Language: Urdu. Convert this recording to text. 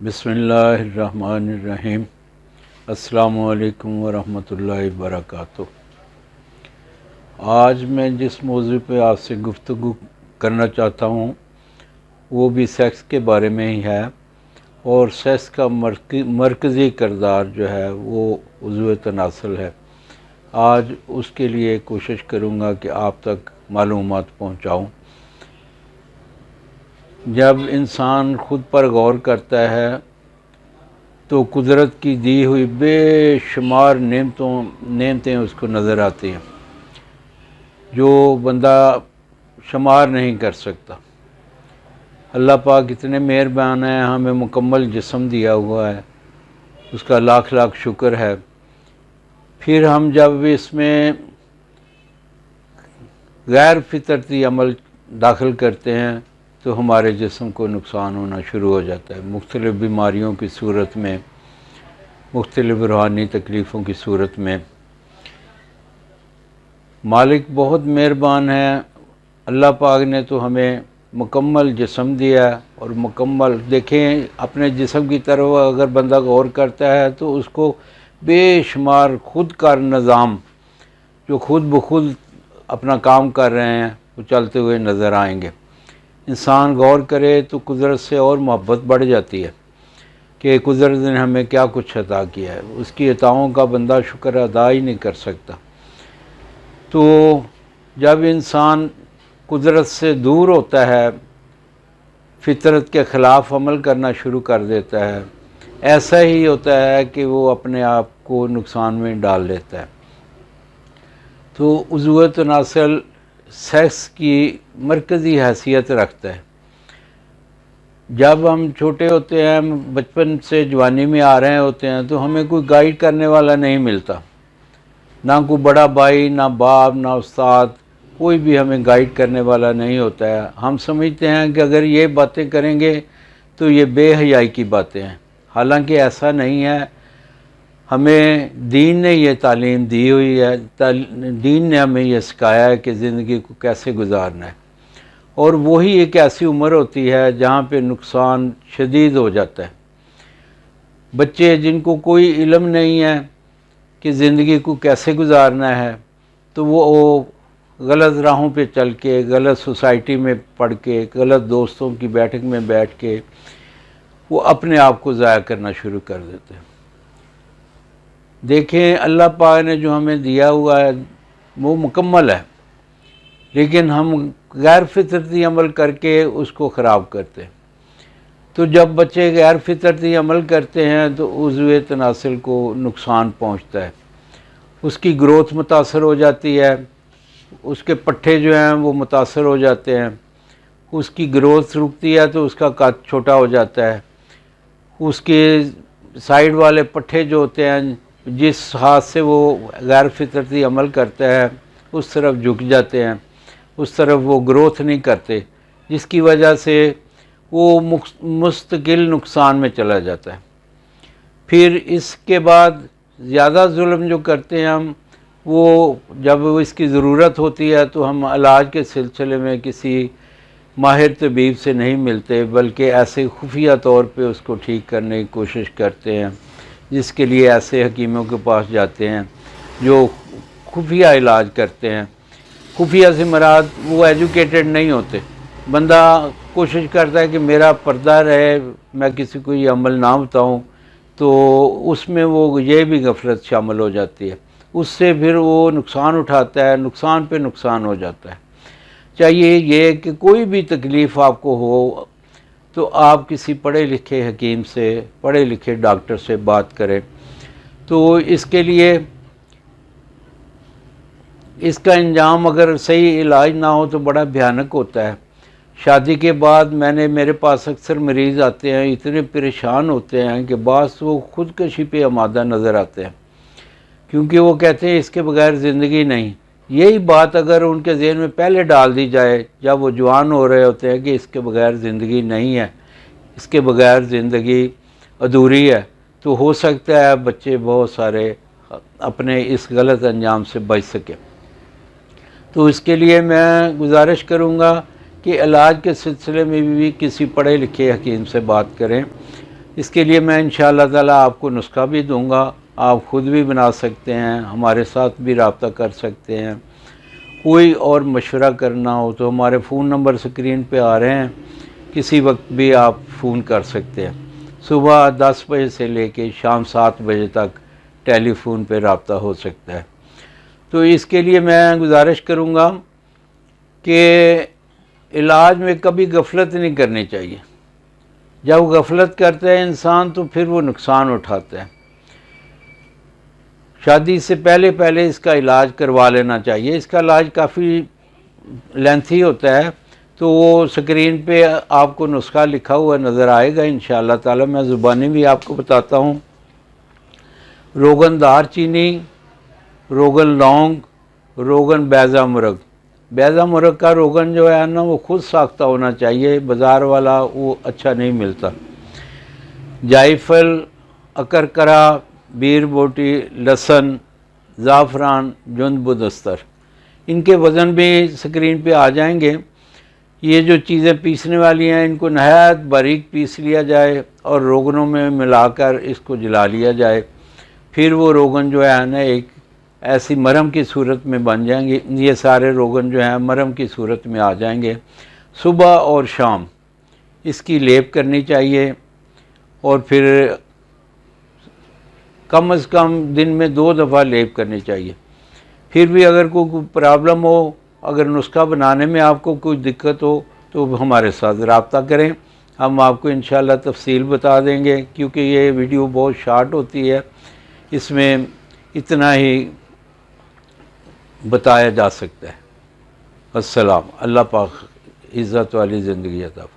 بسم اللہ الرحمن الرحیم۔ السلام علیکم ورحمۃ اللہ وبرکاتہ۔ آج میں جس موضوع پہ آپ سے گفتگو کرنا چاہتا ہوں وہ بھی سیکس کے بارے میں ہی ہے، اور سیکس کا مرکزی کردار جو ہے وہ عضو تناسل ہے۔ آج اس کے لیے کوشش کروں گا کہ آپ تک معلومات پہنچاؤں۔ جب انسان خود پر غور کرتا ہے تو قدرت کی دی ہوئی بے شمار نعمتیں اس کو نظر آتی ہیں جو بندہ شمار نہیں کر سکتا۔ اللہ پاک اتنے مہربان ہیں، ہمیں مکمل جسم دیا ہوا ہے، اس کا لاکھ لاکھ شکر ہے۔ پھر ہم جب اس میں غیر فطرتی عمل داخل کرتے ہیں تو ہمارے جسم کو نقصان ہونا شروع ہو جاتا ہے، مختلف بیماریوں کی صورت میں، مختلف روحانی تکلیفوں کی صورت میں۔ مالک بہت مہربان ہے، اللہ پاک نے تو ہمیں مکمل جسم دیا ہے، اور مکمل دیکھیں اپنے جسم کی طرف اگر بندہ غور کرتا ہے تو اس کو بے شمار خود کار نظام جو خود بخود اپنا کام کر رہے ہیں وہ چلتے ہوئے نظر آئیں گے۔ انسان غور کرے تو قدرت سے اور محبت بڑھ جاتی ہے کہ قدرت نے ہمیں کیا کچھ عطا کیا ہے، اس کی عطاؤں کا بندہ شکر ادا ہی نہیں کر سکتا۔ تو جب انسان قدرت سے دور ہوتا ہے، فطرت کے خلاف عمل کرنا شروع کر دیتا ہے، ایسا ہی ہوتا ہے کہ وہ اپنے آپ کو نقصان میں ڈال لیتا ہے۔ تو عضو تناسل سیکس کی مرکزی حیثیت رکھتا ہے۔ جب ہم چھوٹے ہوتے ہیں، بچپن سے جوانی میں آ رہے ہوتے ہیں تو ہمیں کوئی گائیڈ کرنے والا نہیں ملتا، نہ کوئی بڑا بھائی، نہ باپ، نہ استاد، کوئی بھی ہمیں گائیڈ کرنے والا نہیں ہوتا ہے۔ ہم سمجھتے ہیں کہ اگر یہ باتیں کریں گے تو یہ بے حیائی کی باتیں ہیں، حالانکہ ایسا نہیں ہے۔ ہمیں دین نے یہ تعلیم دی ہوئی ہے، دین نے ہمیں یہ سکھایا ہے کہ زندگی کو کیسے گزارنا ہے، اور وہی ایک ایسی عمر ہوتی ہے جہاں پہ نقصان شدید ہو جاتا ہے۔ بچے جن کو کوئی علم نہیں ہے کہ زندگی کو کیسے گزارنا ہے، تو وہ غلط راہوں پہ چل کے، غلط سوسائٹی میں پڑھ کے، غلط دوستوں کی بیٹھک میں بیٹھ کے وہ اپنے آپ کو ضائع کرنا شروع کر دیتے ہیں۔ دیکھیں اللہ پاک نے جو ہمیں دیا ہوا ہے وہ مکمل ہے، لیکن ہم غیر فطرتی عمل کر کے اس کو خراب کرتے ہیں۔ تو جب بچے غیر فطرتی عمل کرتے ہیں تو عضو تناسل کو نقصان پہنچتا ہے، اس کی گروتھ متاثر ہو جاتی ہے، اس کے پٹھے جو ہیں وہ متاثر ہو جاتے ہیں، اس کی گروتھ رکتی ہے تو اس کا قد چھوٹا ہو جاتا ہے، اس کے سائیڈ والے پٹھے جو ہوتے ہیں جس ہاتھ سے وہ غیر فطرتی عمل کرتا ہے اس طرف جھک جاتے ہیں، اس طرف وہ گروتھ نہیں کرتے، جس کی وجہ سے وہ مستقل نقصان میں چلا جاتا ہے۔ پھر اس کے بعد زیادہ ظلم جو کرتے ہیں ہم، وہ جب اس کی ضرورت ہوتی ہے تو ہم علاج کے سلسلے میں کسی ماہر طبیب سے نہیں ملتے، بلکہ ایسے خفیہ طور پہ اس کو ٹھیک کرنے کی کوشش کرتے ہیں، جس کے لیے ایسے حکیموں کے پاس جاتے ہیں جو خفیہ علاج کرتے ہیں۔ خفیہ سے مراد وہ ایجوکیٹڈ نہیں ہوتے، بندہ کوشش کرتا ہے کہ میرا پردہ رہے، میں کسی کو یہ عمل نہ بتاؤں، تو اس میں وہ یہ بھی غفلت شامل ہو جاتی ہے، اس سے پھر وہ نقصان اٹھاتا ہے، نقصان پہ نقصان ہو جاتا ہے۔ چاہیے یہ کہ کوئی بھی تکلیف آپ کو ہو تو آپ کسی پڑھے لکھے حکیم سے، پڑھے لکھے ڈاکٹر سے بات کریں۔ تو اس کے لیے اس کا انجام اگر صحیح علاج نہ ہو تو بڑا بھیانک ہوتا ہے۔ شادی کے بعد میرے پاس اکثر مریض آتے ہیں، اتنے پریشان ہوتے ہیں کہ بعض وہ خودکشی پہ آمادہ نظر آتے ہیں، کیونکہ وہ کہتے ہیں اس کے بغیر زندگی نہیں۔ یہی بات اگر ان کے ذہن میں پہلے ڈال دی جائے جب وہ جوان ہو رہے ہوتے ہیں کہ اس کے بغیر زندگی نہیں ہے، اس کے بغیر زندگی ادھوری ہے، تو ہو سکتا ہے بچے بہت سارے اپنے اس غلط انجام سے بچ سکیں۔ تو اس کے لیے میں گزارش کروں گا کہ علاج کے سلسلے میں بھی کسی پڑھے لکھے حکیم سے بات کریں اس کے لیے میں انشاءاللہ تعالی آپ کو نسخہ بھی دوں گا، آپ خود بھی بنا سکتے ہیں، ہمارے ساتھ بھی رابطہ کر سکتے ہیں۔ کوئی اور مشورہ کرنا ہو تو ہمارے فون نمبر اسکرین پہ آ رہے ہیں، کسی وقت بھی آپ فون کر سکتے ہیں۔ صبح 10 بجے سے لے کے شام 7 بجے تک ٹیلی فون پہ رابطہ ہو سکتا ہے۔ تو اس کے لیے میں گزارش کروں گا کہ علاج میں کبھی غفلت نہیں کرنی چاہیے۔ جب غفلت کرتا ہے انسان تو پھر وہ نقصان اٹھاتا ہے۔ شادی سے پہلے اس کا علاج کروا لینا چاہیے۔ اس کا علاج کافی لینتھی ہوتا ہے، تو وہ اسکرین پہ آپ کو نسخہ لکھا ہوا نظر آئے گا انشاءاللہ تعالی۔ میں زبانی بھی آپ کو بتاتا ہوں۔ روغن دار چینی، روغن لونگ، روغن بیضہ مرغ۔ بیضہ مرغ کا روغن جو ہے نا وہ خود ساختہ ہونا چاہیے، بازار والا وہ اچھا نہیں ملتا۔ جائفل، اکرکرا، بیر بوٹی، لہسن، زعفران، جند بدستر، ان کے وزن بھی اسکرین پہ آ جائیں گے۔ یہ جو چیزیں پیسنے والی ہیں ان کو نہایت باریک پیس لیا جائے اور روغنوں میں ملا کر اس کو جلا لیا جائے، پھر وہ روغن جو ہے نا ایک ایسی مرہم کی صورت میں بن جائیں گے۔ یہ سارے روغن جو ہیں مرہم کی صورت میں آ جائیں گے۔ صبح اور شام اس کی لیپ کرنی چاہیے، اور پھر کم از کم دن میں 2 دفعہ لیپ کرنی چاہیے۔ پھر بھی اگر کوئی پرابلم ہو، اگر نسخہ بنانے میں آپ کو کوئی دقت ہو تو ہمارے ساتھ رابطہ کریں، ہم آپ کو انشاءاللہ تفصیل بتا دیں گے، کیونکہ یہ ویڈیو بہت شارٹ ہوتی ہے، اس میں اتنا ہی بتایا جا سکتا ہے۔ السلام، اللہ پاک عزت والی زندگی عطا فرمائے۔